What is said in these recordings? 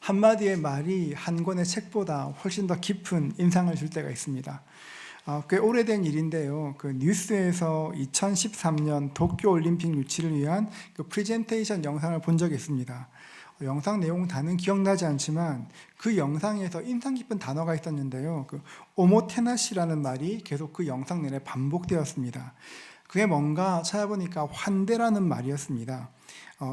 한마디의 말이 한 권의 책보다 훨씬 더 깊은 인상을 줄 때가 있습니다. 꽤 오래된 일인데요. 그 뉴스에서 2013년 도쿄올림픽 유치를 위한 그 프레젠테이션 영상을 본 적이 있습니다. 영상 내용 다는 기억나지 않지만 그 영상에서 인상 깊은 단어가 있었는데요. 그 오모테나시라는 말이 계속 그 영상 내내 반복되었습니다. 그게 뭔가 찾아보니까 환대라는 말이었습니다.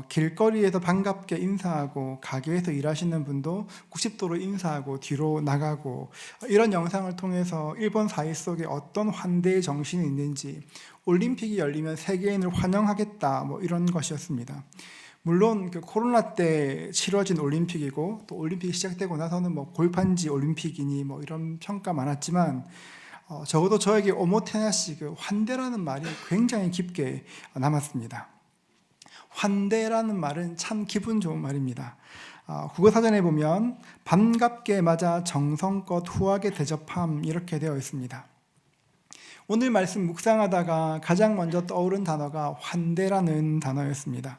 길거리에서 반갑게 인사하고 가게에서 일하시는 분도 90도로 인사하고 뒤로 나가고, 이런 영상을 통해서 일본 사회 속에 어떤 환대의 정신이 있는지, 올림픽이 열리면 세계인을 환영하겠다, 이런 것이었습니다. 물론 그 코로나 때 치러진 올림픽이고, 또 올림픽이 시작되고 나서는 골판지 올림픽이니 이런 평가 많았지만, 적어도 저에게 오모테나시, 그 환대라는 말이 굉장히 깊게 남았습니다. 환대라는 말은 참 기분 좋은 말입니다. 국어사전에 보면 반갑게 맞아 정성껏 후하게 대접함, 이렇게 되어 있습니다. 오늘 말씀 묵상하다가 가장 먼저 떠오른 단어가 환대라는 단어였습니다.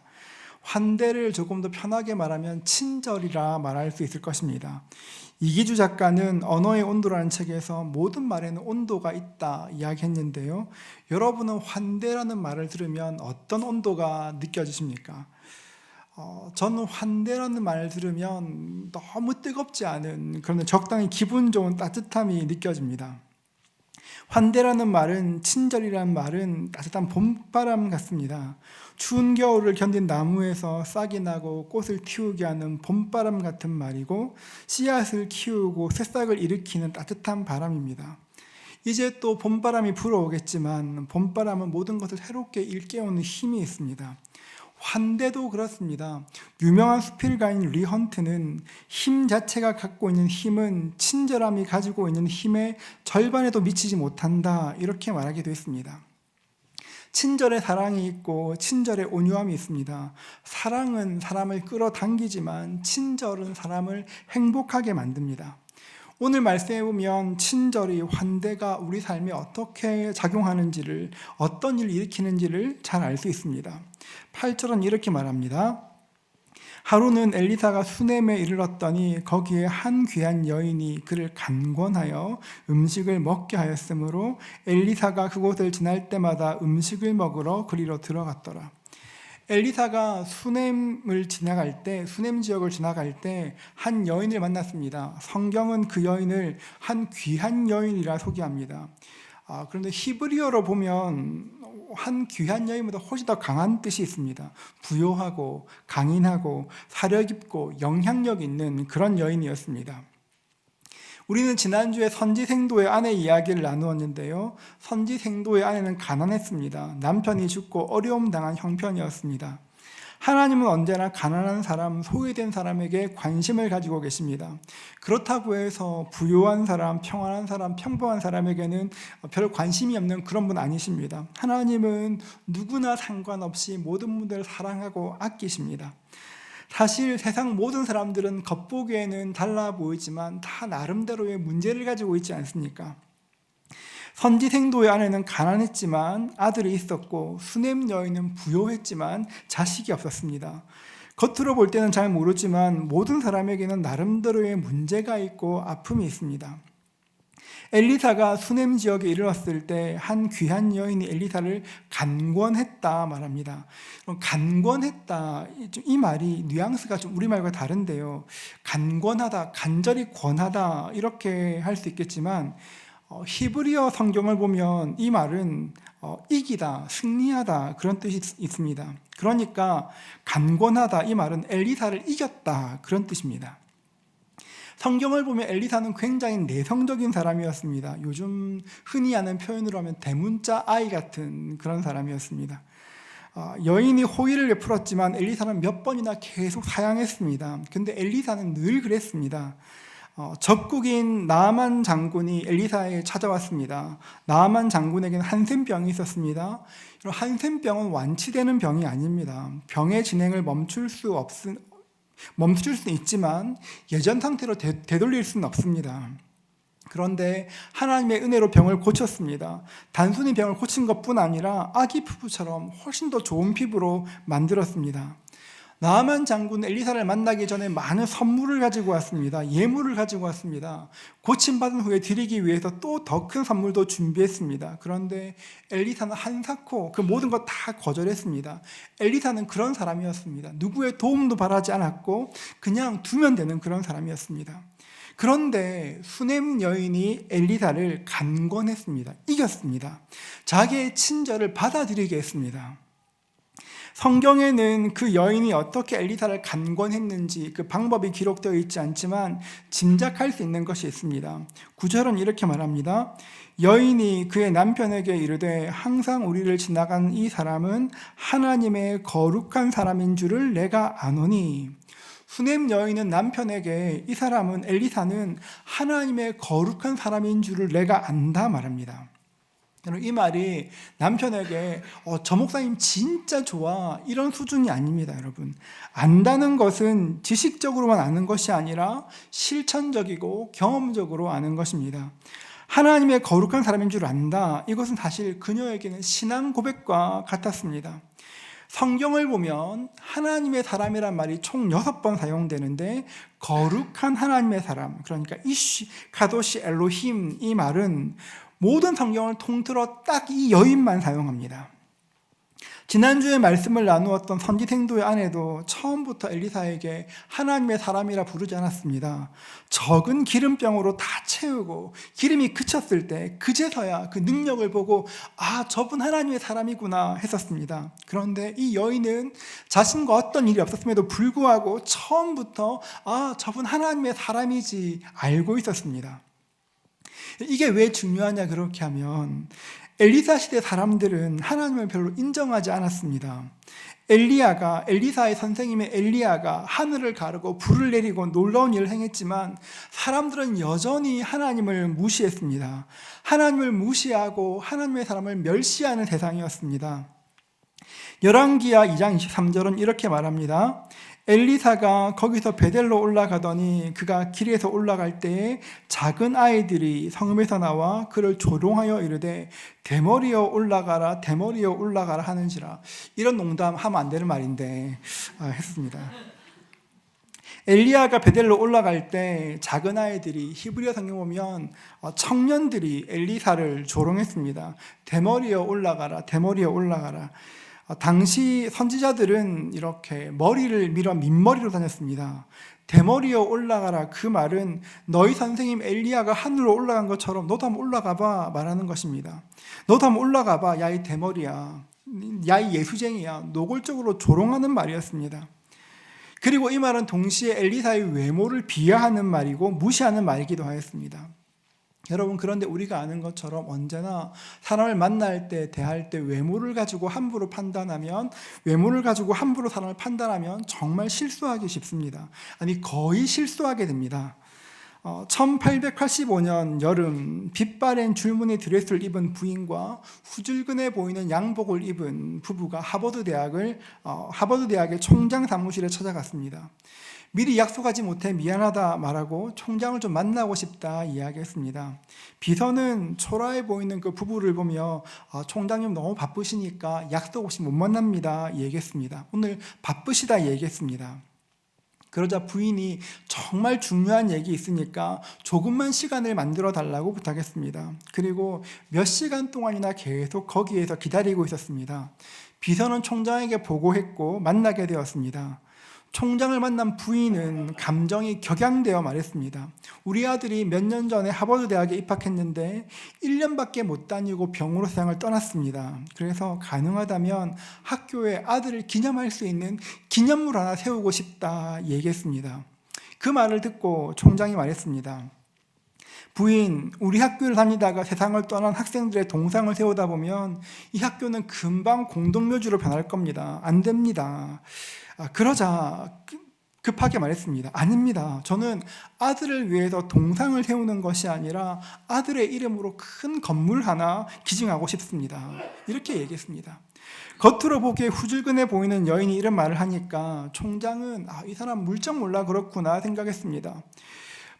환대를 조금 더 편하게 말하면 친절이라 말할 수 있을 것입니다. 이기주 작가는 언어의 온도라는 책에서 모든 말에는 온도가 있다 이야기했는데요. 여러분은 환대라는 말을 들으면 어떤 온도가 느껴지십니까? 저는 환대라는 말을 들으면 너무 뜨겁지 않은, 그런데 적당히 기분 좋은 따뜻함이 느껴집니다. 환대라는 말은, 친절이라는 말은 따뜻한 봄바람 같습니다. 추운 겨울을 견딘 나무에서 싹이 나고 꽃을 틔우게 하는 봄바람 같은 말이고, 씨앗을 키우고 새싹을 일으키는 따뜻한 바람입니다. 이제 또 봄바람이 불어오겠지만 봄바람은 모든 것을 새롭게 일깨우는 힘이 있습니다. 환대도 그렇습니다. 유명한 수필가인 리 헌트는 힘 자체가 갖고 있는 힘은 친절함이 가지고 있는 힘의 절반에도 미치지 못한다, 이렇게 말하기도 했습니다. 친절의 사랑이 있고 친절의 온유함이 있습니다. 사랑은 사람을 끌어당기지만 친절은 사람을 행복하게 만듭니다. 오늘 말씀해 보면 친절이, 환대가 우리 삶에 어떻게 작용하는지를, 어떤 일을 일으키는지를 잘 알 수 있습니다. 8절은 이렇게 말합니다. 하루는 엘리사가 수넴에 이르렀더니 거기에 한 귀한 여인이 그를 간권하여 음식을 먹게 하였으므로 엘리사가 그곳을 지날 때마다 음식을 먹으러 그리로 들어갔더라. 엘리사가 수넴 지역을 지나갈 때 한 여인을 만났습니다. 성경은 그 여인을 한 귀한 여인이라 소개합니다. 그런데 히브리어로 보면 한 귀한 여인보다 훨씬 더 강한 뜻이 있습니다. 부요하고 강인하고 사려 깊고 영향력 있는 그런 여인이었습니다. 우리는 지난주에 선지생도의 아내 이야기를 나누었는데요. 선지생도의 아내는 가난했습니다. 남편이 죽고 어려움 당한 형편이었습니다. 하나님은 언제나 가난한 사람, 소외된 사람에게 관심을 가지고 계십니다. 그렇다고 해서 부유한 사람, 평안한 사람, 평범한 사람에게는 별 관심이 없는 그런 분 아니십니다. 하나님은 누구나 상관없이 모든 분들을 사랑하고 아끼십니다. 사실 세상 모든 사람들은 겉보기에는 달라 보이지만 다 나름대로의 문제를 가지고 있지 않습니까? 선지생도의 아내는 가난했지만 아들이 있었고, 수넴 여인은 부요했지만 자식이 없었습니다. 겉으로 볼 때는 잘 모르지만 모든 사람에게는 나름대로의 문제가 있고 아픔이 있습니다. 엘리사가 수넴 지역에 이르렀을 때 한 귀한 여인이 엘리사를 간권했다 말합니다. 간권했다, 이 말이 뉘앙스가 좀 우리말과 다른데요. 간권하다, 간절히 권하다, 이렇게 할 수 있겠지만 히브리어 성경을 보면 이 말은 이기다, 승리하다, 그런 뜻이 있습니다. 그러니까 간권하다, 이 말은 엘리사를 이겼다, 그런 뜻입니다. 성경을 보면 엘리사는 굉장히 내성적인 사람이었습니다. 요즘 흔히 하는 표현으로 하면 대문자 아이 같은 그런 사람이었습니다. 여인이 호의를 베풀었지만 엘리사는 몇 번이나 계속 사양했습니다. 근데 엘리사는 늘 그랬습니다. 적국인 나아만 장군이 엘리사에게 찾아왔습니다. 나아만 장군에게는 한센병이 있었습니다. 한센병은 완치되는 병이 아닙니다. 병의 진행을 멈출 수 있지만 예전 상태로 되돌릴 수는 없습니다. 그런데 하나님의 은혜로 병을 고쳤습니다. 단순히 병을 고친 것뿐 아니라 아기 피부처럼 훨씬 더 좋은 피부로 만들었습니다. 나아만 장군은 엘리사를 만나기 전에 많은 선물을 가지고 왔습니다. 예물을 가지고 왔습니다. 고침받은 후에 드리기 위해서 또 더 큰 선물도 준비했습니다. 그런데 엘리사는 한사코 그 모든 것 다 거절했습니다. 엘리사는 그런 사람이었습니다. 누구의 도움도 바라지 않았고 그냥 두면 되는 그런 사람이었습니다. 그런데 수넴 여인이 엘리사를 간권했습니다. 이겼습니다. 자기의 친절을 받아들이게 했습니다. 성경에는 그 여인이 어떻게 엘리사를 간권했는지 그 방법이 기록되어 있지 않지만 짐작할 수 있는 것이 있습니다. 9절은 이렇게 말합니다. 여인이 그의 남편에게 이르되 항상 우리를 지나간 이 사람은 하나님의 거룩한 사람인 줄을 내가 아노니. 수넴 여인은 남편에게 이 사람은 엘리사는 하나님의 거룩한 사람인 줄을 내가 안다 말합니다. 이 말이 남편에게 저 목사님 진짜 좋아 이런 수준이 아닙니다. 여러분, 안다는 것은 지식적으로만 아는 것이 아니라 실천적이고 경험적으로 아는 것입니다. 하나님의 거룩한 사람인 줄 안다, 이것은 사실 그녀에게는 신앙 고백과 같았습니다. 성경을 보면 하나님의 사람이란 말이 총 6번 사용되는데 거룩한 하나님의 사람, 그러니까 이쉬 카도시 엘로힘, 이 말은 모든 성경을 통틀어 딱 이 여인만 사용합니다. 지난주에 말씀을 나누었던 선지생도의 아내도 처음부터 엘리사에게 하나님의 사람이라 부르지 않았습니다. 적은 기름병으로 다 채우고 기름이 그쳤을 때 그제서야 그 능력을 보고 저분 하나님의 사람이구나 했었습니다. 그런데 이 여인은 자신과 어떤 일이 없었음에도 불구하고 처음부터 저분 하나님의 사람이지 알고 있었습니다. 이게 왜 중요하냐 그렇게 하면 엘리사 시대 사람들은 하나님을 별로 인정하지 않았습니다. 엘리사의 선생님의 엘리야가 하늘을 가르고 불을 내리고 놀라운 일을 행했지만 사람들은 여전히 하나님을 무시했습니다. 하나님을 무시하고 하나님의 사람을 멸시하는 세상이었습니다. 열왕기하 2장 23절은 이렇게 말합니다. 엘리사가 거기서 베델로 올라가더니 그가 길에서 올라갈 때에 작은 아이들이 성읍에서 나와 그를 조롱하여 이르되 대머리여 올라가라 대머리여 올라가라 하는지라. 이런 농담하면 안 되는 말인데 했습니다. 엘리야가 베델로 올라갈 때 작은 아이들이, 히브리어 성경 보면 청년들이 엘리사를 조롱했습니다. 대머리여 올라가라 대머리여 올라가라. 당시 선지자들은 이렇게 머리를 밀어 민머리로 다녔습니다. 대머리여 올라가라, 그 말은 너희 선생님 엘리야가 하늘로 올라간 것처럼 너도 한번 올라가봐 말하는 것입니다. 너도 한번 올라가봐, 야 이 대머리야, 야 이 예수쟁이야, 노골적으로 조롱하는 말이었습니다. 그리고 이 말은 동시에 엘리사의 외모를 비하하는 말이고 무시하는 말이기도 하였습니다. 여러분, 그런데 우리가 아는 것처럼 언제나 사람을 만날 때, 대할 때 외모를 가지고 함부로 판단하면, 외모를 가지고 함부로 사람을 판단하면 정말 실수하기 쉽습니다. 아니, 거의 실수하게 됩니다. 1885년 여름 빛바랜 줄무늬 드레스를 입은 부인과 후줄근해 보이는 양복을 입은 부부가 하버드 대학의 총장 사무실에 찾아갔습니다. 미리 약속하지 못해 미안하다 말하고 총장을 좀 만나고 싶다 이야기했습니다. 비서는 초라해 보이는 그 부부를 보며 총장님 너무 바쁘시니까 약속 없이 못 만납니다 얘기했습니다. 오늘 바쁘시다 얘기했습니다. 그러자 부인이 정말 중요한 얘기 있으니까 조금만 시간을 만들어 달라고 부탁했습니다. 그리고 몇 시간 동안이나 계속 거기에서 기다리고 있었습니다. 비서는 총장에게 보고했고 만나게 되었습니다. 총장을 만난 부인은 감정이 격양되어 말했습니다. 우리 아들이 몇 년 전에 하버드 대학에 입학했는데 1년밖에 못 다니고 병으로 세상을 떠났습니다. 그래서 가능하다면 학교에 아들을 기념할 수 있는 기념물 하나 세우고 싶다 얘기했습니다. 그 말을 듣고 총장이 말했습니다. 부인, 우리 학교를 다니다가 세상을 떠난 학생들의 동상을 세우다 보면 이 학교는 금방 공동묘지로 변할 겁니다. 안 됩니다. 그러자 급하게 말했습니다. 아닙니다. 저는 아들을 위해서 동상을 세우는 것이 아니라 아들의 이름으로 큰 건물 하나 기증하고 싶습니다. 이렇게 얘기했습니다. 겉으로 보기에 후줄근해 보이는 여인이 이런 말을 하니까 총장은 이 사람 물정 몰라 그렇구나 생각했습니다.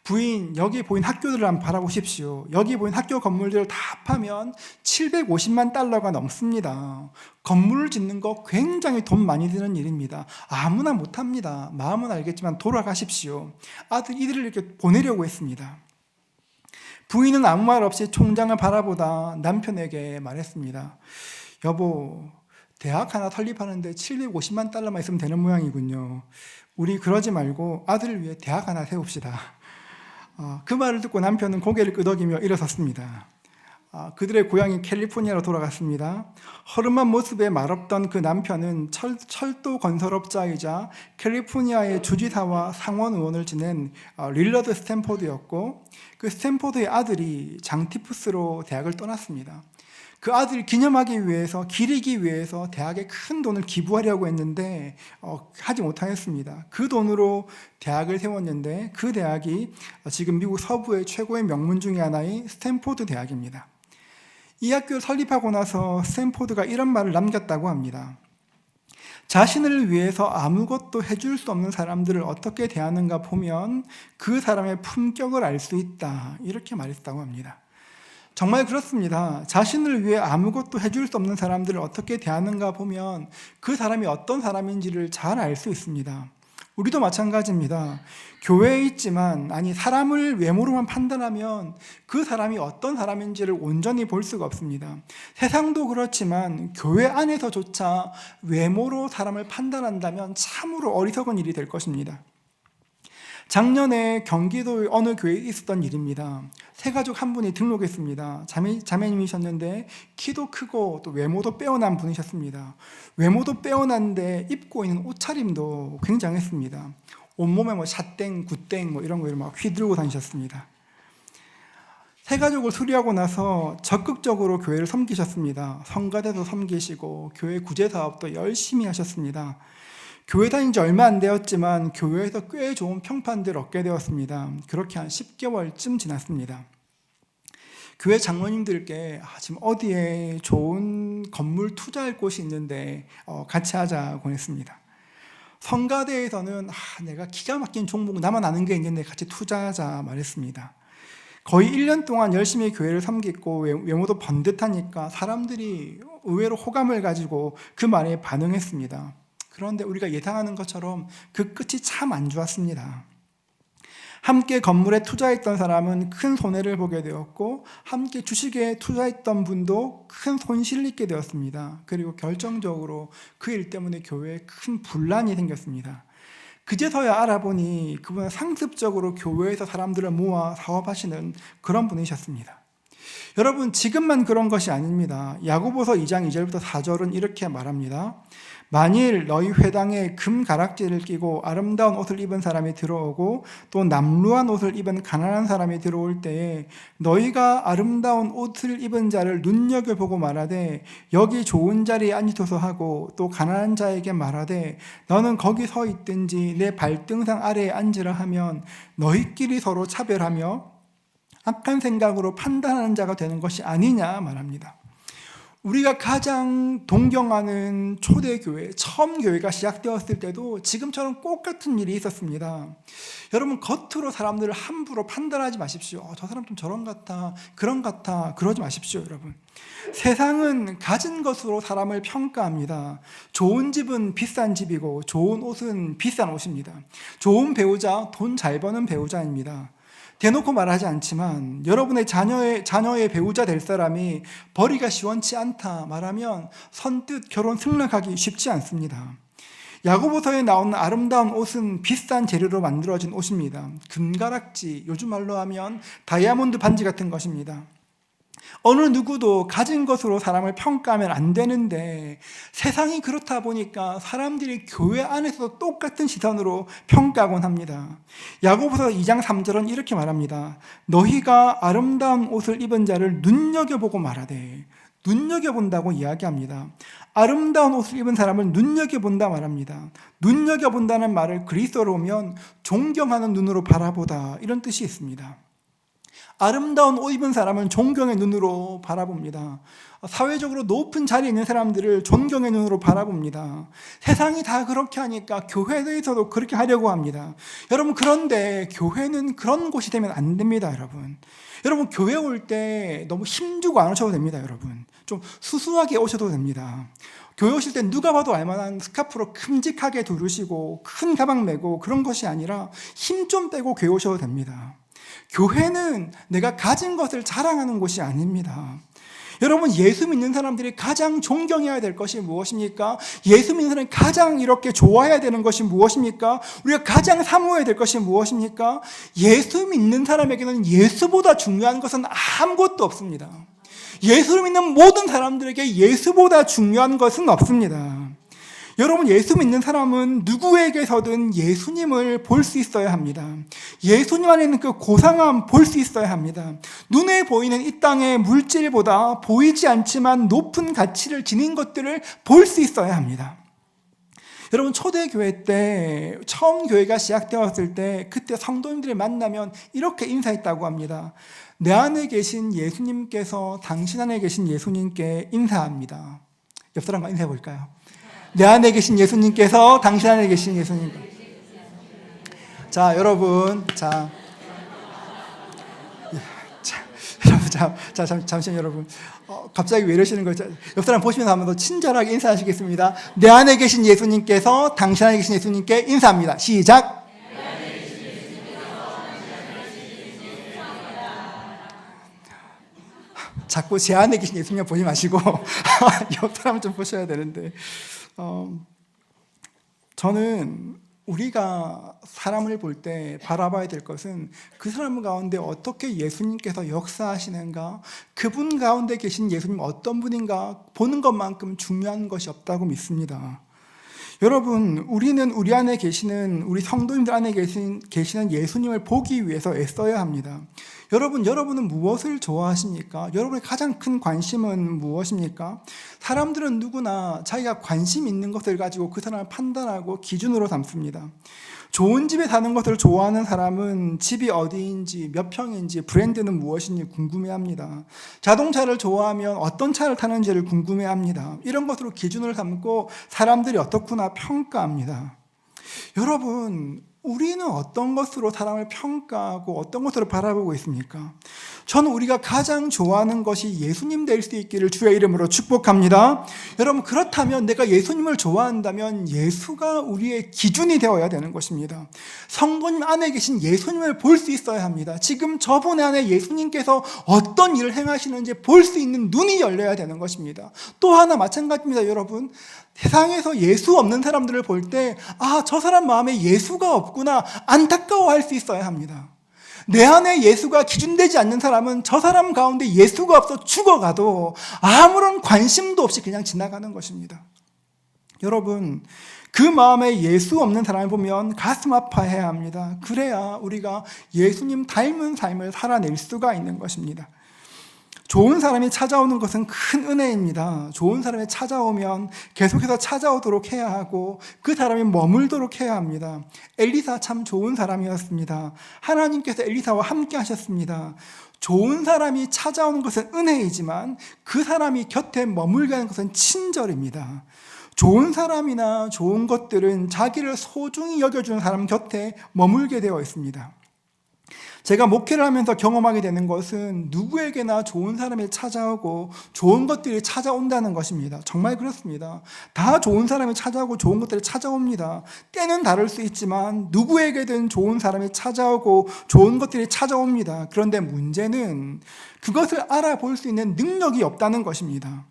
부인, 여기 보인 학교들을 한번 바라보십시오. 여기 보인 학교 건물들을 다 합하면 750만 달러가 넘습니다. 건물을 짓는 거 굉장히 돈 많이 드는 일입니다. 아무나 못합니다. 마음은 알겠지만 돌아가십시오. 이들을 이렇게 보내려고 했습니다. 부인은 아무 말 없이 총장을 바라보다 남편에게 말했습니다. 여보, 대학 하나 설립하는데 750만 달러만 있으면 되는 모양이군요. 우리 그러지 말고 아들을 위해 대학 하나 세웁시다. 그 말을 듣고 남편은 고개를 끄덕이며 일어섰습니다. 그들의 고향인 캘리포니아로 돌아갔습니다. 허름한 모습에 말없던 그 남편은 철도 건설업자이자 캘리포니아의 주지사와 상원 의원을 지낸 릴러드 스탠포드였고, 그 스탠포드의 아들이 장티푸스로 대학을 떠났습니다. 그 아들을 기념하기 위해서, 기리기 위해서 대학에 큰 돈을 기부하려고 했는데 하지 못하였습니다. 그 돈으로 대학을 세웠는데 그 대학이 지금 미국 서부의 최고의 명문 중의 하나인 스탠포드 대학입니다. 이 학교를 설립하고 나서 스탠포드가 이런 말을 남겼다고 합니다. 자신을 위해서 아무것도 해줄 수 없는 사람들을 어떻게 대하는가 보면 그 사람의 품격을 알 수 있다. 이렇게 말했다고 합니다. 정말 그렇습니다. 자신을 위해 아무것도 해줄 수 없는 사람들을 어떻게 대하는가 보면 그 사람이 어떤 사람인지를 잘 알 수 있습니다. 우리도 마찬가지입니다. 교회에 있지만, 사람을 외모로만 판단하면 그 사람이 어떤 사람인지를 온전히 볼 수가 없습니다. 세상도 그렇지만 교회 안에서조차 외모로 사람을 판단한다면 참으로 어리석은 일이 될 것입니다. 작년에 경기도의 어느 교회에 있었던 일입니다. 세 가족 한 분이 등록했습니다. 자매님이셨는데 키도 크고 또 외모도 빼어난 분이셨습니다. 외모도 빼어난데 입고 있는 옷차림도 굉장했습니다. 온몸에 샷땡, 굿땡 이런 거 막 휘두르고 다니셨습니다. 세 가족을 수리하고 나서 적극적으로 교회를 섬기셨습니다. 성가대도 섬기시고 교회 구제사업도 열심히 하셨습니다. 교회 다닌 지 얼마 안 되었지만 교회에서 꽤 좋은 평판들을 얻게 되었습니다. 그렇게 한 10개월쯤 지났습니다. 교회 장로님들께 지금 어디에 좋은 건물 투자할 곳이 있는데 같이 하자고 했습니다. 성가대에서는 내가 기가 막힌 종목 나만 아는 게 있는데 같이 투자하자 말했습니다. 거의 1년 동안 열심히 교회를 섬기고 외모도 번듯하니까 사람들이 의외로 호감을 가지고 그 말에 반응했습니다. 그런데 우리가 예상하는 것처럼 그 끝이 참 안 좋았습니다. 함께 건물에 투자했던 사람은 큰 손해를 보게 되었고, 함께 주식에 투자했던 분도 큰 손실을 입게 되었습니다. 그리고 결정적으로 그 일 때문에 교회에 큰 분란이 생겼습니다. 그제서야 알아보니 그분은 상습적으로 교회에서 사람들을 모아 사업하시는 그런 분이셨습니다. 여러분, 지금만 그런 것이 아닙니다. 야고보서 2장 2절부터 4절은 이렇게 말합니다. 만일 너희 회당에 금 가락지를 끼고 아름다운 옷을 입은 사람이 들어오고 또 남루한 옷을 입은 가난한 사람이 들어올 때에 너희가 아름다운 옷을 입은 자를 눈여겨보고 말하되 여기 좋은 자리에 앉으소서 하고 또 가난한 자에게 말하되 너는 거기 서 있든지 내 발등상 아래에 앉으라 하면 너희끼리 서로 차별하며 악한 생각으로 판단하는 자가 되는 것이 아니냐 말합니다. 우리가 가장 동경하는 초대교회, 처음 교회가 시작되었을 때도 지금처럼 똑같은 일이 있었습니다. 여러분, 겉으로 사람들을 함부로 판단하지 마십시오. 저 사람 좀 저런 같아, 그런 같아, 그러지 마십시오, 여러분. 세상은 가진 것으로 사람을 평가합니다. 좋은 집은 비싼 집이고 좋은 옷은 비싼 옷입니다. 좋은 배우자, 돈 잘 버는 배우자입니다. 대놓고 말하지 않지만 여러분의 자녀의 배우자 될 사람이 벌이가 시원치 않다 말하면 선뜻 결혼 승낙하기 쉽지 않습니다. 야고보서에 나오는 아름다운 옷은 비싼 재료로 만들어진 옷입니다. 금가락지, 요즘 말로 하면 다이아몬드 반지 같은 것입니다. 어느 누구도 가진 것으로 사람을 평가하면 안 되는데 세상이 그렇다 보니까 사람들이 교회 안에서도 똑같은 시선으로 평가하곤 합니다. 야고보서 2장 3절은 이렇게 말합니다. 너희가 아름다운 옷을 입은 자를 눈여겨보고 말하되, 눈여겨본다고 이야기합니다. 아름다운 옷을 입은 사람을 눈여겨본다 말합니다. 눈여겨본다는 말을 그리스어로 오면 존경하는 눈으로 바라보다 이런 뜻이 있습니다. 아름다운 옷 입은 사람은 존경의 눈으로 바라봅니다. 사회적으로 높은 자리에 있는 사람들을 존경의 눈으로 바라봅니다. 세상이 다 그렇게 하니까 교회에서도 그렇게 하려고 합니다. 여러분, 그런데 교회는 그런 곳이 되면 안 됩니다, 여러분. 여러분, 교회 올 때 너무 힘주고 안 오셔도 됩니다, 여러분. 좀 수수하게 오셔도 됩니다. 교회 오실 때 누가 봐도 알만한 스카프로 큼직하게 두르시고 큰 가방 메고 그런 것이 아니라 힘 좀 빼고 교회 오셔도 됩니다. 교회는 내가 가진 것을 자랑하는 곳이 아닙니다. 여러분, 예수 믿는 사람들이 가장 존경해야 될 것이 무엇입니까? 예수 믿는 사람이 가장 이렇게 좋아해야 되는 것이 무엇입니까? 우리가 가장 사모해야 될 것이 무엇입니까? 예수 믿는 사람에게는 예수보다 중요한 것은 아무것도 없습니다. 예수를 믿는 모든 사람들에게 예수보다 중요한 것은 없습니다. 여러분, 예수 믿는 사람은 누구에게서든 예수님을 볼 수 있어야 합니다. 예수님 안에 있는 그 고상함 볼 수 있어야 합니다. 눈에 보이는 이 땅의 물질보다 보이지 않지만 높은 가치를 지닌 것들을 볼 수 있어야 합니다. 여러분, 초대교회 때 처음 교회가 시작되었을 때 그때 성도님들이 만나면 이렇게 인사했다고 합니다. 내 안에 계신 예수님께서 당신 안에 계신 예수님께 인사합니다. 옆 사람과 인사해 볼까요? 내 안에 계신 예수님께서 당신 안에 계신 예수님. 자, 여러분, 잠시만 여러분. 갑자기 왜 이러시는 거죠? 옆 사람 보시면서 한번 더 친절하게 인사하시겠습니다. 내 안에 계신 예수님께서 당신 안에 계신 예수님께 인사합니다. 시작. 자꾸 제 안에 계신 예수님 보지 마시고 옆 사람 좀 보셔야 되는데, 저는 우리가 사람을 볼 때 바라봐야 될 것은 그 사람 가운데 어떻게 예수님께서 역사하시는가, 그분 가운데 계신 예수님 어떤 분인가 보는 것만큼 중요한 것이 없다고 믿습니다. 여러분, 우리는 우리 안에 계시는, 우리 성도님들 안에 계시는 예수님을 보기 위해서 애써야 합니다. 여러분은 무엇을 좋아하십니까? 여러분의 가장 큰 관심은 무엇입니까? 사람들은 누구나 자기가 관심 있는 것을 가지고 그 사람을 판단하고 기준으로 삼습니다. 좋은 집에 사는 것을 좋아하는 사람은 집이 어디인지, 몇 평인지, 브랜드는 무엇인지 궁금해합니다. 자동차를 좋아하면 어떤 차를 타는지를 궁금해합니다. 이런 것으로 기준을 삼고 사람들이 어떻구나 평가합니다. 여러분, 우리는 어떤 것으로 사람을 평가하고 어떤 것으로 바라보고 있습니까? 저는 우리가 가장 좋아하는 것이 예수님 될 수 있기를 주의 이름으로 축복합니다. 여러분, 그렇다면 내가 예수님을 좋아한다면 예수가 우리의 기준이 되어야 되는 것입니다. 성도님 안에 계신 예수님을 볼 수 있어야 합니다. 지금 저분 안에 예수님께서 어떤 일을 행하시는지 볼 수 있는 눈이 열려야 되는 것입니다. 또 하나 마찬가지입니다, 여러분. 세상에서 예수 없는 사람들을 볼 때, 저 사람 마음에 예수가 없구나 안타까워할 수 있어야 합니다. 내 안에 예수가 기준되지 않는 사람은 저 사람 가운데 예수가 없어 죽어가도 아무런 관심도 없이 그냥 지나가는 것입니다. 여러분, 그 마음에 예수 없는 사람을 보면 가슴 아파해야 합니다. 그래야 우리가 예수님 닮은 삶을 살아낼 수가 있는 것입니다. 좋은 사람이 찾아오는 것은 큰 은혜입니다. 좋은 사람이 찾아오면 계속해서 찾아오도록 해야 하고 그 사람이 머물도록 해야 합니다. 엘리사 참 좋은 사람이었습니다. 하나님께서 엘리사와 함께 하셨습니다. 좋은 사람이 찾아오는 것은 은혜이지만 그 사람이 곁에 머물게 하는 것은 친절입니다. 좋은 사람이나 좋은 것들은 자기를 소중히 여겨주는 사람 곁에 머물게 되어 있습니다. 제가 목회를 하면서 경험하게 되는 것은 누구에게나 좋은 사람이 찾아오고 좋은 것들이 찾아온다는 것입니다. 정말 그렇습니다. 다 좋은 사람이 찾아오고 좋은 것들이 찾아옵니다. 때는 다를 수 있지만 누구에게든 좋은 사람이 찾아오고 좋은 것들이 찾아옵니다. 그런데 문제는 그것을 알아볼 수 있는 능력이 없다는 것입니다.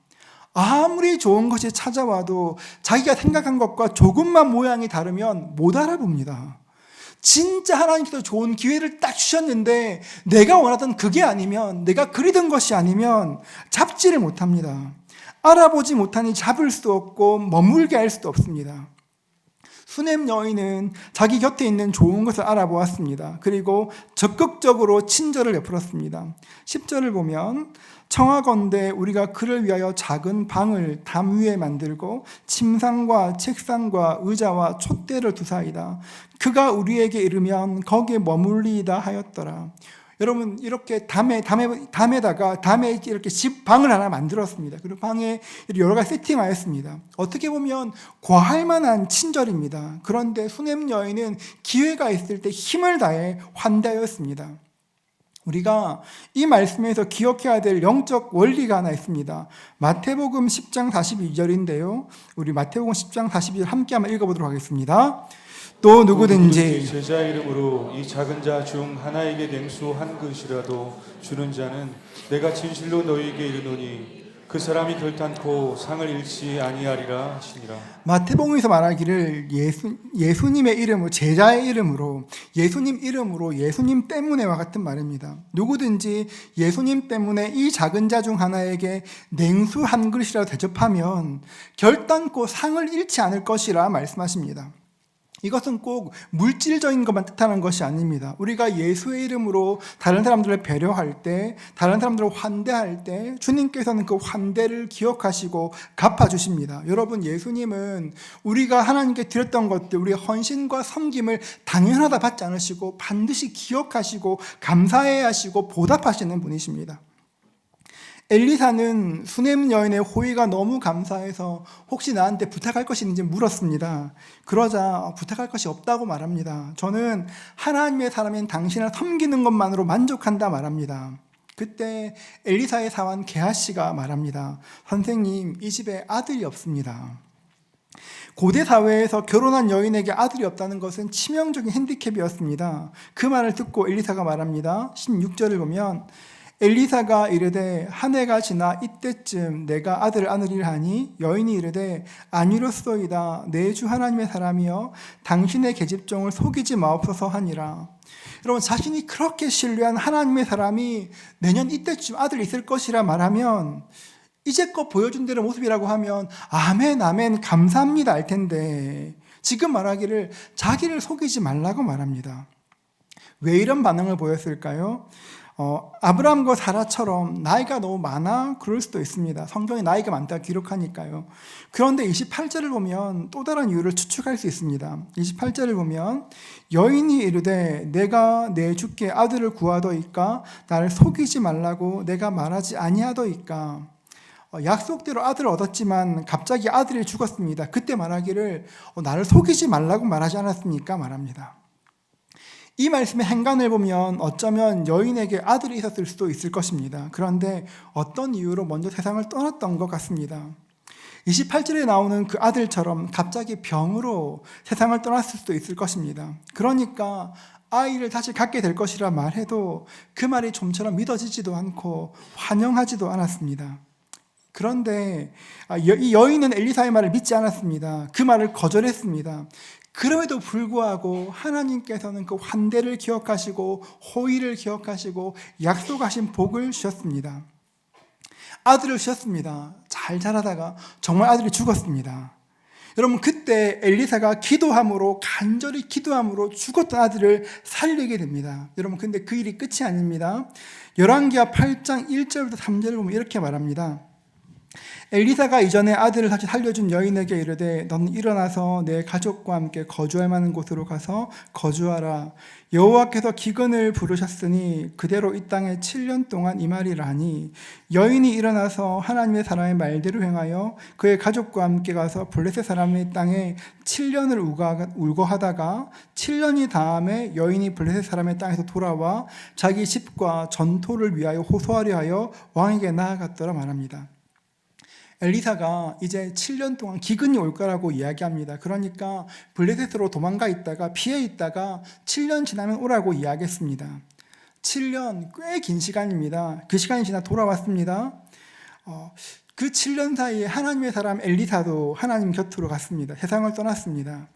아무리 좋은 것이 찾아와도 자기가 생각한 것과 조금만 모양이 다르면 못 알아봅니다. 진짜 하나님께서 좋은 기회를 딱 주셨는데 내가 원하던 그게 아니면, 내가 그리던 것이 아니면 잡지를 못합니다. 알아보지 못하니 잡을 수 없고 머물게 할 수도 없습니다. 수넴 여인은 자기 곁에 있는 좋은 것을 알아보았습니다. 그리고 적극적으로 친절을 베풀었습니다. 10절을 보면 청하건대 우리가 그를 위하여 작은 방을 담 위에 만들고 침상과 책상과 의자와 촛대를 두사이다. 그가 우리에게 이르면 거기에 머물리이다 하였더라. 여러분 이렇게 담에다가 이렇게 방을 하나 만들었습니다. 그리고 방에 여러 가지 세팅하였습니다. 어떻게 보면 과할 만한 친절입니다. 그런데 수냄 여인은 기회가 있을 때 힘을 다해 환대하였습니다. 우리가 이 말씀에서 기억해야 될 영적 원리가 하나 있습니다. 마태복음 10장 42절인데요. 우리 마태복음 10장 42절 함께 한번 읽어보도록 하겠습니다. 또 누구든지 제자 이름으로 이 작은 자 중 하나에게 냉수 한 그릇이라도 주는 자는 내가 진실로 너희에게 이르노니 그 사람이 결단코 상을 잃지 아니하리라 하시니라. 마태복음에서 말하기를 예수님의 이름으로, 제자의 이름으로, 예수님 이름으로, 예수님 때문에와 같은 말입니다. 누구든지 예수님 때문에 이 작은 자 중 하나에게 냉수 한 그릇이라도 대접하면 결단코 상을 잃지 않을 것이라 말씀하십니다. 이것은 꼭 물질적인 것만 뜻하는 것이 아닙니다. 우리가 예수의 이름으로 다른 사람들을 배려할 때, 다른 사람들을 환대할 때 주님께서는 그 환대를 기억하시고 갚아주십니다. 여러분, 예수님은 우리가 하나님께 드렸던 것들, 우리의 헌신과 섬김을 당연하다 받지 않으시고 반드시 기억하시고 감사해야 하시고 보답하시는 분이십니다. 엘리사는 수냄 여인의 호의가 너무 감사해서 혹시 나한테 부탁할 것이 있는지 물었습니다. 그러자 부탁할 것이 없다고 말합니다. 저는 하나님의 사람인 당신을 섬기는 것만으로 만족한다 말합니다. 그때 엘리사의 사환 게하시가 말합니다. 선생님, 이 집에 아들이 없습니다. 고대 사회에서 결혼한 여인에게 아들이 없다는 것은 치명적인 핸디캡이었습니다. 그 말을 듣고 엘리사가 말합니다. 16절을 보면 엘리사가 이르되 한 해가 지나 이때쯤 내가 아들을 안으리라 하니 여인이 이르되 아니로소이다. 내 주 하나님의 사람이여 당신의 계집종을 속이지 마옵소서 하니라. 여러분, 자신이 그렇게 신뢰한 하나님의 사람이 내년 이때쯤 아들이 있을 것이라 말하면 이제껏 보여준 대로 모습이라고 하면 아멘 아멘 감사합니다 할 텐데 지금 말하기를 자기를 속이지 말라고 말합니다. 왜 이런 반응을 보였을까요? 아브라함과 사라처럼 나이가 너무 많아? 그럴 수도 있습니다. 성경에 나이가 많다 기록하니까요. 그런데 28절을 보면 또 다른 이유를 추측할 수 있습니다. 28절을 보면 여인이 이르되 내가 내 주께 아들을 구하더이까 나를 속이지 말라고 내가 말하지 아니하더이까. 약속대로 아들을 얻었지만 갑자기 아들이 죽었습니다. 그때 말하기를 나를 속이지 말라고 말하지 않았습니까? 말합니다. 이 말씀의 행간을 보면 어쩌면 여인에게 아들이 있었을 수도 있을 것입니다. 그런데 어떤 이유로 먼저 세상을 떠났던 것 같습니다. 28절에 나오는 그 아들처럼 갑자기 병으로 세상을 떠났을 수도 있을 것입니다. 그러니까 아이를 다시 갖게 될 것이라 말해도 그 말이 좀처럼 믿어지지도 않고 환영하지도 않았습니다. 그런데 이 여인은 엘리사의 말을 믿지 않았습니다. 그 말을 거절했습니다. 그럼에도 불구하고 하나님께서는 그 환대를 기억하시고 호의를 기억하시고 약속하신 복을 주셨습니다. 아들을 주셨습니다. 잘 자라다가 정말 아들이 죽었습니다. 여러분, 그때 엘리사가 기도함으로, 간절히 기도함으로 죽었던 아들을 살리게 됩니다. 여러분, 근데 그 일이 끝이 아닙니다. 열왕기하 8장 1절부터 3절을 보면 이렇게 말합니다. 엘리사가 이전에 아들을 다시 살려준 여인에게 이르되 너는 일어나서 내 가족과 함께 거주할 만한 곳으로 가서 거주하라. 여호와께서 기근을 부르셨으니 그대로 이 땅에 7년 동안 임하리라 하니 여인이 일어나서 하나님의 사람의 말대로 행하여 그의 가족과 함께 가서 블레셋 사람의 땅에 7년을 울고 하다가 7년이 다음에 여인이 블레셋 사람의 땅에서 돌아와 자기 집과 전토를 위하여 호소하려 하여 왕에게 나아갔더라 말합니다. 엘리사가 이제 7년 동안 기근이 올 거라고 이야기합니다. 그러니까 블레셋으로 도망가 있다가 피해 있다가 7년 지나면 오라고 이야기했습니다. 7년 꽤 긴 시간입니다. 그 시간이 지나 돌아왔습니다. 그 7년 사이에 하나님의 사람 엘리사도 하나님 곁으로 갔습니다. 세상을 떠났습니다.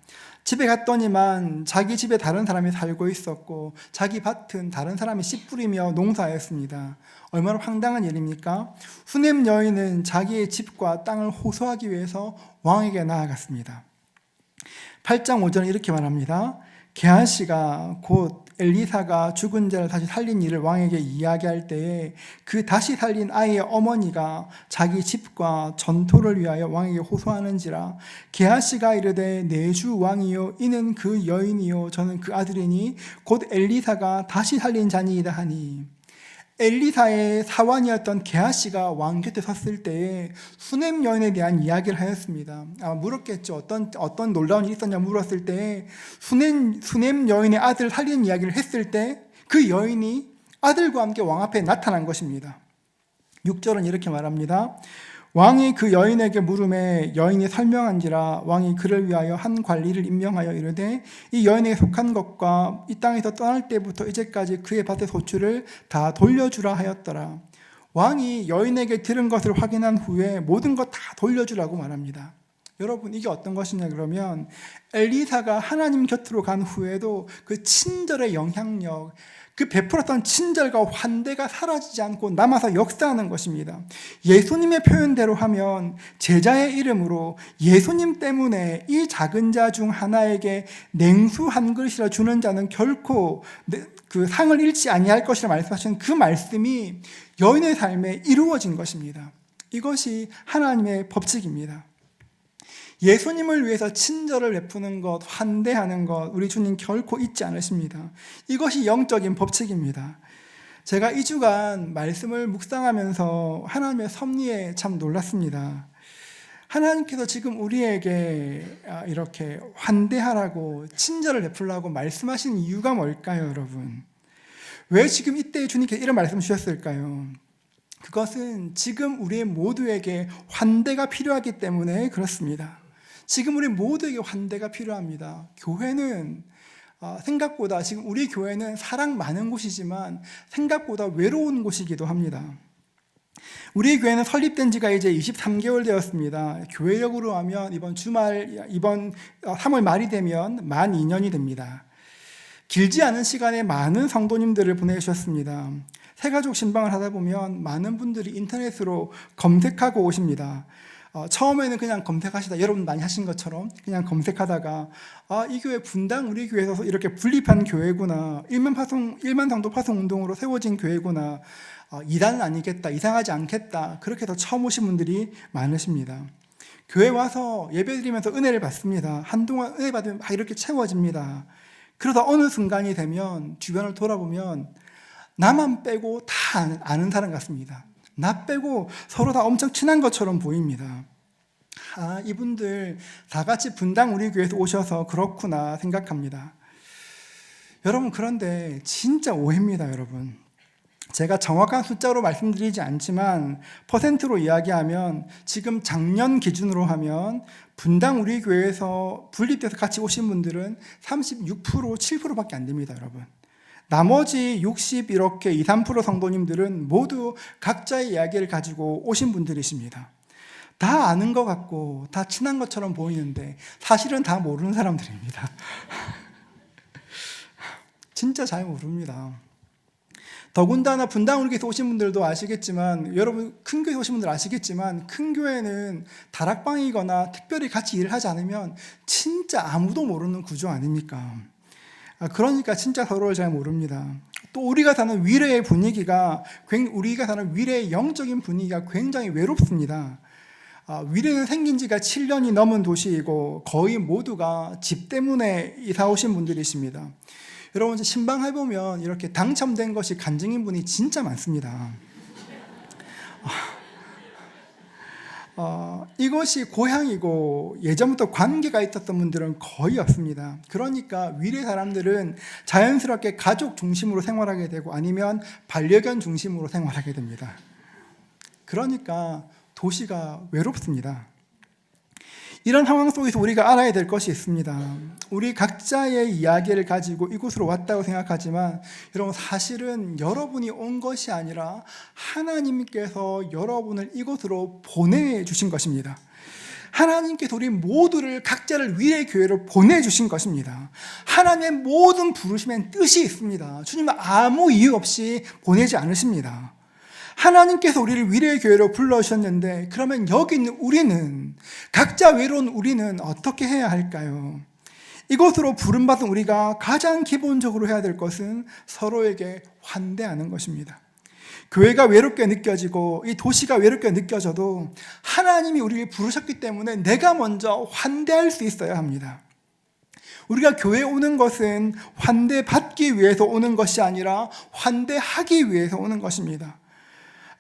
집에 갔더니만 자기 집에 다른 사람이 살고 있었고 자기 밭은 다른 사람이 씨 뿌리며 농사였습니다. 얼마나 황당한 일입니까? 수냄 여인은 자기의 집과 땅을 호소하기 위해서 왕에게 나아갔습니다. 8장 5절은 이렇게 말합니다. 게하시가 곧 엘리사가 죽은 자를 다시 살린 일을 왕에게 이야기할 때에 그 다시 살린 아이의 어머니가 자기 집과 전토를 위하여 왕에게 호소하는지라 게하시가 이르되 내 주 왕이요 이는 그 여인이요 저는 그 아들이니 곧 엘리사가 다시 살린 자니이다 하니 엘리사의 사환이었던 게하시가 왕 곁에 섰을 때에 수넴 여인에 대한 이야기를 하였습니다. 물었겠죠. 어떤 놀라운 일이 있었냐 물었을 때 수넴 여인의 아들을 살리는 이야기를 했을 때 그 여인이 아들과 함께 왕 앞에 나타난 것입니다. 6절은 이렇게 말합니다. 왕이 그 여인에게 물음에 여인이 설명한지라 왕이 그를 위하여 한 관리를 임명하여 이르되 이 여인에게 속한 것과 이 땅에서 떠날 때부터 이제까지 그의 밭의 소출을 다 돌려주라 하였더라. 왕이 여인에게 들은 것을 확인한 후에 모든 것 다 돌려주라고 말합니다. 여러분 이게 어떤 것이냐 그러면 엘리사가 하나님 곁으로 간 후에도 그 친절의 영향력, 그 베풀었던 친절과 환대가 사라지지 않고 남아서 역사하는 것입니다. 예수님의 표현대로 하면 제자의 이름으로 예수님 때문에 이 작은 자 중 하나에게 냉수 한 그릇이라 주는 자는 결코 그 상을 잃지 아니할 것이라 말씀하신 그 말씀이 여인의 삶에 이루어진 것입니다. 이것이 하나님의 법칙입니다. 예수님을 위해서 친절을 베푸는 것, 환대하는 것, 우리 주님 결코 잊지 않으십니다. 이것이 영적인 법칙입니다. 제가 2주간 말씀을 묵상하면서 하나님의 섭리에 참 놀랐습니다. 하나님께서 지금 우리에게 이렇게 환대하라고 친절을 베풀라고 말씀하신 이유가 뭘까요, 여러분? 왜 지금 이때 주님께서 이런 말씀을 주셨을까요? 그것은 지금 우리 모두에게 환대가 필요하기 때문에 그렇습니다. 지금 우리 모두에게 환대가 필요합니다. 교회는 생각보다 지금 우리 교회는 사랑 많은 곳이지만 생각보다 외로운 곳이기도 합니다. 우리 교회는 설립된 지가 이제 23개월 되었습니다. 교회력으로 하면 이번 3월 말이 되면 만 2년이 됩니다. 길지 않은 시간에 많은 성도님들을 보내주셨습니다. 새가족 신방을 하다 보면 많은 분들이 인터넷으로 검색하고 오십니다. 처음에는 그냥 검색하시다 여러분 많이 하신 것처럼 그냥 검색하다가 이 교회 분당 우리 교회에서 이렇게 분립한 교회구나, 1만 성도 파송 운동으로 세워진 교회구나, 이단은 아니겠다, 이상하지 않겠다, 그렇게 해서 처음 오신 분들이 많으십니다. 교회 와서 예배드리면서 은혜를 받습니다. 한동안 은혜 받으면 막 이렇게 채워집니다. 그러다 어느 순간이 되면 주변을 돌아보면 나만 빼고 다 아는 사람 같습니다. 나 빼고 서로 다 엄청 친한 것처럼 보입니다. 이분들 다 같이 분당 우리 교회에서 오셔서 그렇구나 생각합니다. 여러분 그런데 진짜 오해입니다. 여러분 제가 정확한 숫자로 말씀드리지 않지만 퍼센트로 이야기하면 지금 작년 기준으로 하면 분당 우리 교회에서 분립돼서 같이 오신 분들은 36%, 7%밖에 안 됩니다. 여러분 나머지 60 이렇게 2, 3% 성도님들은 모두 각자의 이야기를 가지고 오신 분들이십니다. 다 아는 것 같고 다 친한 것처럼 보이는데 사실은 다 모르는 사람들입니다. 진짜 잘 모릅니다. 더군다나 분당 우리 교회에서 오신 분들도 아시겠지만 여러분 큰 교회에 오신 분들 아시겠지만 큰 교회는 다락방이거나 특별히 같이 일을 하지 않으면 진짜 아무도 모르는 구조 아닙니까? 그러니까 진짜 서로를 잘 모릅니다. 또 우리가 사는 위례의 분위기가 우리가 사는 위례의 영적인 분위기가 굉장히 외롭습니다. 위례는 생긴 지가 7년이 넘은 도시이고 거의 모두가 집 때문에 이사 오신 분들이십니다. 여러분 신방해보면 이렇게 당첨된 것이 간증인 분이 진짜 많습니다. 이것이 고향이고 예전부터 관계가 있었던 분들은 거의 없습니다. 그러니까 위례 사람들은 자연스럽게 가족 중심으로 생활하게 되고 아니면 반려견 중심으로 생활하게 됩니다. 그러니까 도시가 외롭습니다. 이런 상황 속에서 우리가 알아야 될 것이 있습니다. 우리 각자의 이야기를 가지고 이곳으로 왔다고 생각하지만 여러분 사실은 여러분이 온 것이 아니라 하나님께서 여러분을 이곳으로 보내주신 것입니다. 하나님께서 우리 모두를 각자를 위례 교회로 보내주신 것입니다. 하나님의 모든 부르심엔 뜻이 있습니다. 주님은 아무 이유 없이 보내지 않으십니다. 하나님께서 우리를 위례의 교회로 불러주셨는데 그러면 여기 있는 우리는 각자 외로운 우리는 어떻게 해야 할까요? 이곳으로 부름받은 우리가 가장 기본적으로 해야 될 것은 서로에게 환대하는 것입니다. 교회가 외롭게 느껴지고 이 도시가 외롭게 느껴져도 하나님이 우리를 부르셨기 때문에 내가 먼저 환대할 수 있어야 합니다. 우리가 교회에 오는 것은 환대받기 위해서 오는 것이 아니라 환대하기 위해서 오는 것입니다.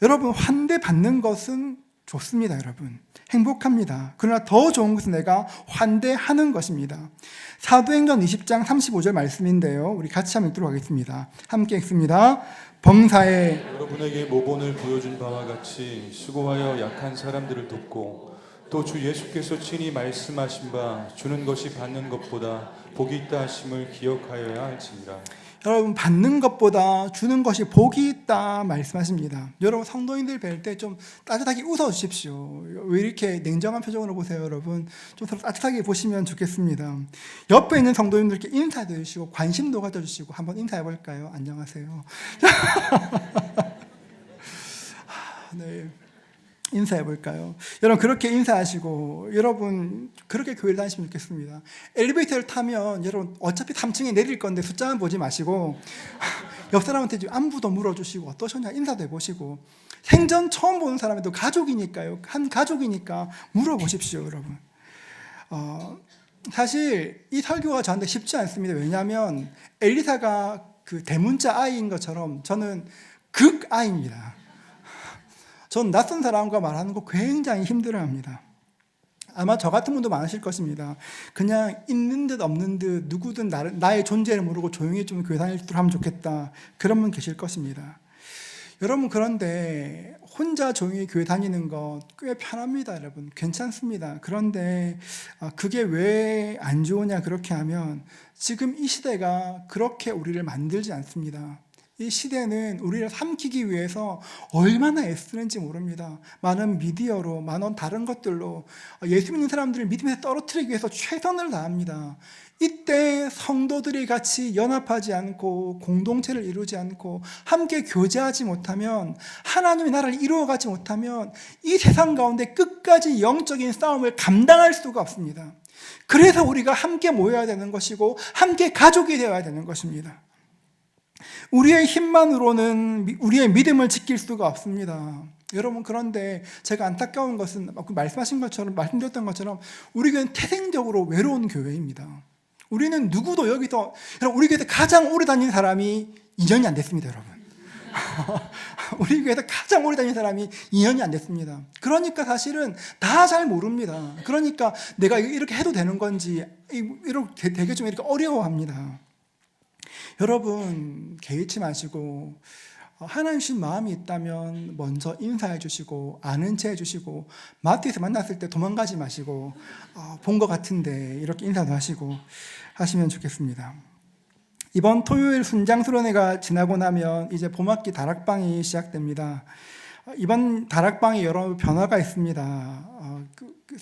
여러분, 환대받는 것은 좋습니다. 여러분, 행복합니다. 그러나 더 좋은 것은 내가 환대하는 것입니다. 사도행전 20장 35절 말씀인데요, 우리 같이 한번 읽도록 하겠습니다. 함께 읽습니다. 범사에 여러분에게 모본을 보여준 바와 같이 수고하여 약한 사람들을 돕고 또 주 예수께서 친히 말씀하신 바 주는 것이 받는 것보다 복이 있다 하심을 기억하여야 할지니라. 여러분, 받는 것보다 주는 것이 복이 있다 말씀하십니다. 여러분, 성도인들 뵐 때 좀 따뜻하게 웃어주십시오. 왜 이렇게 냉정한 표정으로 보세요? 여러분, 좀 서로 따뜻하게 보시면 좋겠습니다. 옆에 있는 성도인들께 인사해 주시고 관심도 가져주시고 한번 인사해 볼까요? 안녕하세요. 네, 인사해 볼까요? 여러분, 그렇게 인사하시고 여러분 그렇게 교회를 다니시면 좋겠습니다. 엘리베이터를 타면 여러분 어차피 3층에 내릴 건데 숫자만 보지 마시고 옆 사람한테 안부도 물어주시고 어떠셨냐 인사도 해보시고, 생전 처음 보는 사람에도 가족이니까요, 한 가족이니까 물어보십시오. 여러분, 사실 이 설교가 저한테 쉽지 않습니다. 왜냐하면 엘리사가 그 대문자 아이인 것처럼 저는 극아이입니다. 전 낯선 사람과 말하는 거 굉장히 힘들어합니다. 아마 저 같은 분도 많으실 것입니다. 그냥 있는 듯 없는 듯 누구든 나의 존재를 모르고 조용히 좀 교회 다닐 수 하면 좋겠다, 그런 분 계실 것입니다. 여러분, 그런데 혼자 조용히 교회 다니는 거 꽤 편합니다. 여러분, 괜찮습니다. 그런데 그게 왜 안 좋으냐, 그렇게 하면 지금 이 시대가 그렇게 우리를 만들지 않습니다. 이 시대는 우리를 삼키기 위해서 얼마나 애쓰는지 모릅니다. 많은 미디어로, 많은 다른 것들로 예수 믿는 사람들을 믿음에서 떨어뜨리기 위해서 최선을 다합니다. 이때 성도들이 같이 연합하지 않고 공동체를 이루지 않고 함께 교제하지 못하면, 하나님의 나라를 이루어가지 못하면 이 세상 가운데 끝까지 영적인 싸움을 감당할 수가 없습니다. 그래서 우리가 함께 모여야 되는 것이고 함께 가족이 되어야 되는 것입니다. 우리의 힘만으로는 우리의 믿음을 지킬 수가 없습니다. 여러분, 그런데 제가 안타까운 것은 말씀하신 것처럼, 말씀드렸던 것처럼 우리 교회는 태생적으로 외로운 교회입니다. 우리는 누구도 여기서, 우리 교회에서 가장 오래 다닌 사람이 2년이 안 됐습니다. 여러분, 우리 교회에서 가장 오래 다닌 사람이 2년이 안 됐습니다. 그러니까 사실은 다 잘 모릅니다. 그러니까 내가 이렇게 해도 되는 건지 이렇게 되게 좀 이렇게 어려워합니다. 여러분, 개의치 마시고 하나님 주신 마음이 있다면 먼저 인사해 주시고 아는 체 해주시고, 마트에서 만났을 때 도망가지 마시고 본 것 같은데 이렇게 인사도 하시고 하시면 좋겠습니다. 이번 토요일 순장수련회가 지나고 나면 이제 봄학기 다락방이 시작됩니다. 이번 다락방에 여러 변화가 있습니다.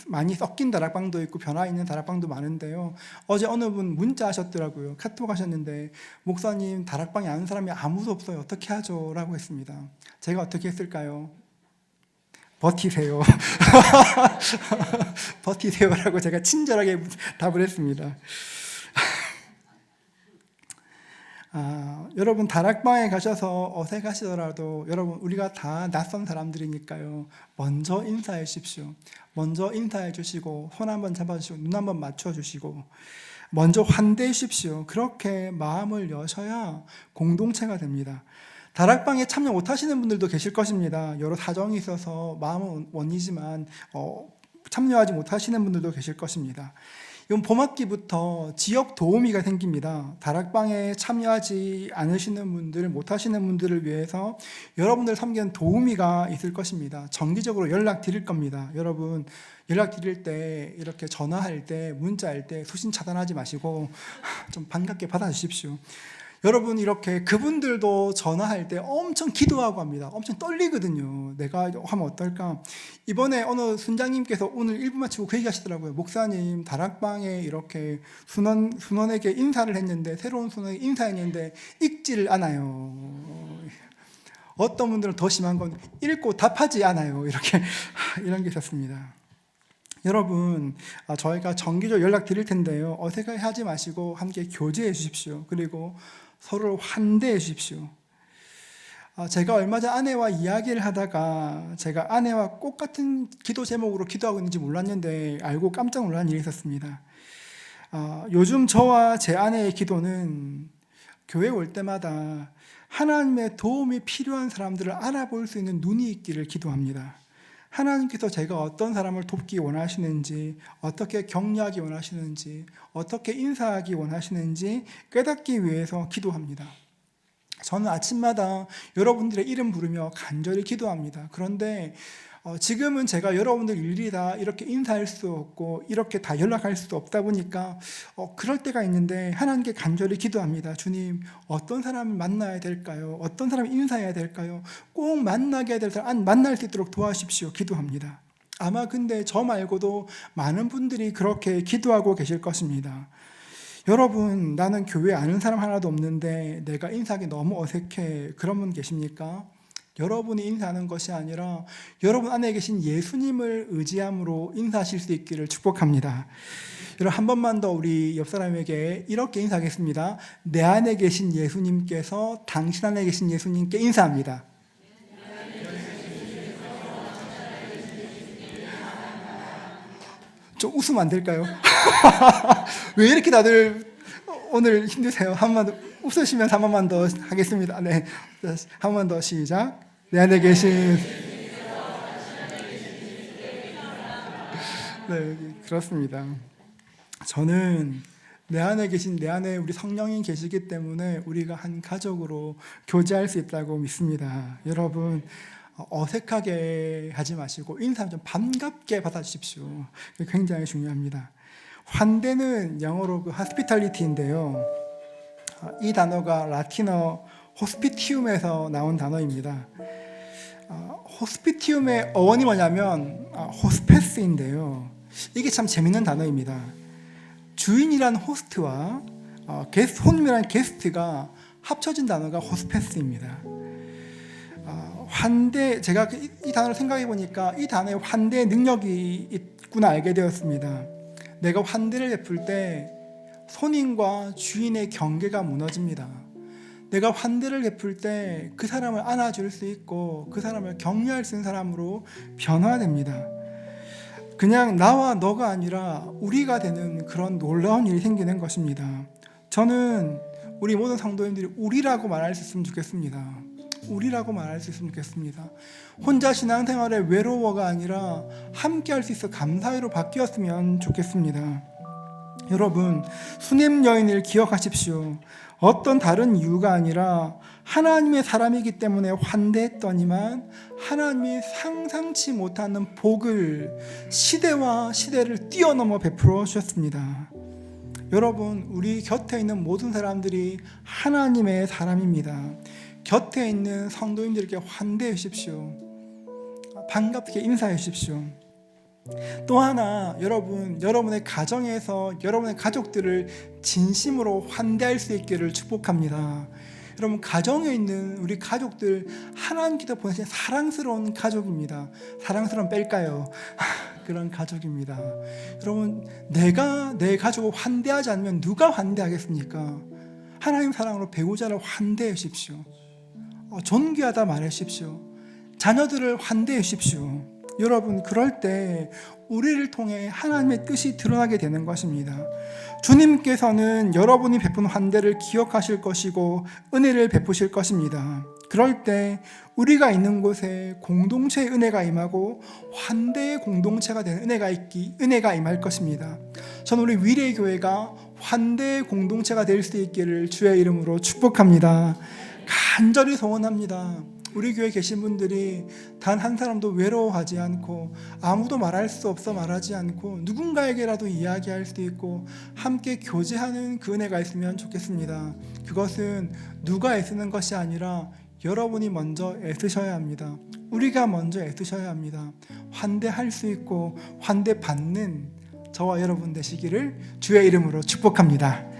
많이 섞인 다락방도 있고 변화 있는 다락방도 많은데요. 어제 어느 분 문자 하셨더라고요. 카톡 하셨는데, 목사님, 다락방에 아는 사람이 아무도 없어요. 어떻게 하죠? 라고 했습니다. 제가 어떻게 했을까요? 버티세요. 버티세요라고 제가 친절하게 답을 했습니다. 여러분, 다락방에 가셔서 어색하시더라도 여러분, 우리가 다 낯선 사람들이니까요, 먼저 인사해 주십시오. 먼저 인사해 주시고 손 한번 잡아주시고 눈 한번 맞춰주시고 먼저 환대해 주십시오. 그렇게 마음을 여셔야 공동체가 됩니다. 다락방에 참여 못하시는 분들도 계실 것입니다. 여러 사정이 있어서 마음은 원이지만 참여하지 못하시는 분들도 계실 것입니다. 이번 봄학기부터 지역 도우미가 생깁니다. 다락방에 참여하지 않으시는 분들, 못하시는 분들을 위해서 여러분들 섬기는 도우미가 있을 것입니다. 정기적으로 연락 드릴 겁니다. 여러분, 연락 드릴 때 이렇게 전화할 때, 문자할 때 수신 차단하지 마시고 좀 반갑게 받아주십시오. 여러분, 이렇게 그분들도 전화할 때 엄청 기도하고 합니다. 엄청 떨리거든요. 내가 하면 어떨까? 이번에 어느 순장님께서 오늘 1분 마치고 그 얘기 하시더라고요. 목사님, 다락방에 이렇게 순원에게 인사를 했는데, 새로운 순원에게 인사했는데 읽지를 않아요. 어떤 분들은 더 심한 건 읽고 답하지 않아요. 이렇게 이런 게 있었습니다. 여러분, 저희가 정기적으로 연락 드릴 텐데요. 어색해하지 마시고 함께 교제해 주십시오. 그리고 서로를 환대해 주십시오. 제가 얼마 전 아내와 이야기를 하다가 제가 아내와 꼭 같은 기도 제목으로 기도하고 있는지 몰랐는데 알고 깜짝 놀란 일이 있었습니다. 요즘 저와 제 아내의 기도는 교회 올 때마다 하나님의 도움이 필요한 사람들을 알아볼 수 있는 눈이 있기를 기도합니다. 하나님께서 제가 어떤 사람을 돕기 원하시는지, 어떻게 격려하기 원하시는지, 어떻게 인사하기 원하시는지 깨닫기 위해서 기도합니다. 저는 아침마다 여러분들의 이름 부르며 간절히 기도합니다. 그런데 지금은 제가 여러분들 일일이 다 이렇게 인사할 수 없고 이렇게 다 연락할 수도 없다 보니까 그럴 때가 있는데 하나님께 간절히 기도합니다. 주님, 어떤 사람을 만나야 될까요? 어떤 사람을 인사해야 될까요? 꼭 만나게 될 사람 만날 수 있도록 도와주십시오. 기도합니다. 아마 근데 저 말고도 많은 분들이 그렇게 기도하고 계실 것입니다. 여러분, 나는 교회 아는 사람 하나도 없는데 내가 인사하기 너무 어색해. 그런 분 계십니까? 여러분이 인사하는 것이 아니라 여러분 안에 계신 예수님을 의지함으로 인사하실 수 있기를 축복합니다. 여러분, 한 번만 더 우리 옆 사람에게 이렇게 인사하겠습니다. 내 안에 계신 예수님께서 당신 안에 계신 예수님께 인사합니다. 좀 웃으면 안 될까요? 왜 이렇게 다들 오늘 힘드세요? 한 번만 더 웃으시면서 한 번만 더 하겠습니다. 네, 한 번 더 시작. 내 안에 계신 네, 그렇습니다. 저는 내 안에 계신 내 안에 우리 성령이 계시기 때문에 우리가 한 가족으로 교제할 수 있다고 믿습니다. 여러분, 어색하게 하지 마시고 인사 좀 반갑게 받아주십시오. 굉장히 중요합니다. 환대는 영어로 hospitality인데요. 이 단어가 라틴어 호스피티움에서 나온 단어입니다. 호스피티움의 어원이 뭐냐면 호스페스인데요. 이게 참 재밌는 단어입니다. 주인이란 호스트와 손님이란 게스트가 합쳐진 단어가 호스페스입니다. 환대, 제가 이 단어를 생각해 보니까 이 단어에 환대의 능력이 있구나 알게 되었습니다. 내가 환대를 베풀 때 손님과 주인의 경계가 무너집니다. 내가 환대를 베풀 때 그 사람을 안아줄 수 있고 그 사람을 격려할 수 있는 사람으로 변화됩니다. 그냥 나와 너가 아니라 우리가 되는 그런 놀라운 일이 생기는 것입니다. 저는 우리 모든 성도님들이 우리라고 말할 수 있으면 좋겠습니다. 우리라고 말할 수 있으면 좋겠습니다. 혼자 신앙생활에 외로워가 아니라 함께 할 수 있어 감사히로 바뀌었으면 좋겠습니다. 여러분, 수냄 여인을 기억하십시오. 어떤 다른 이유가 아니라 하나님의 사람이기 때문에 환대했더니만 하나님이 상상치 못하는 복을 시대와 시대를 뛰어넘어 베풀어 주셨습니다. 여러분, 우리 곁에 있는 모든 사람들이 하나님의 사람입니다. 곁에 있는 성도님들께 환대해 주십시오. 반갑게 인사해 주십시오. 또 하나, 여러분의 가정에서 여러분의 가족들을 진심으로 환대할 수 있기를 축복합니다. 여러분, 가정에 있는 우리 가족들 하나님께서 보내신 사랑스러운 가족입니다. 사랑스러운 뺄까요? 그런 가족입니다. 여러분, 내가 내 가족을 환대하지 않으면 누가 환대하겠습니까? 하나님 사랑으로 배우자를 환대해 주십시오. 존귀하다 말해 주십시오. 자녀들을 환대해 주십시오. 여러분, 그럴 때 우리를 통해 하나님의 뜻이 드러나게 되는 것입니다. 주님께서는 여러분이 베푼 환대를 기억하실 것이고 은혜를 베푸실 것입니다. 그럴 때 우리가 있는 곳에 공동체의 은혜가 임하고 환대의 공동체가 되는 은혜가 임할 것입니다. 저는 우리 위례교회가 환대의 공동체가 될 수 있기를 주의 이름으로 축복합니다. 간절히 소원합니다. 우리 교회에 계신 분들이 단 한 사람도 외로워하지 않고 아무도 말할 수 없어 말하지 않고 누군가에게라도 이야기할 수 있고 함께 교제하는 그 은혜가 있으면 좋겠습니다. 그것은 누가 애쓰는 것이 아니라 여러분이 먼저 애쓰셔야 합니다. 우리가 먼저 애쓰셔야 합니다. 환대할 수 있고 환대받는 저와 여러분 되시기를 주의 이름으로 축복합니다.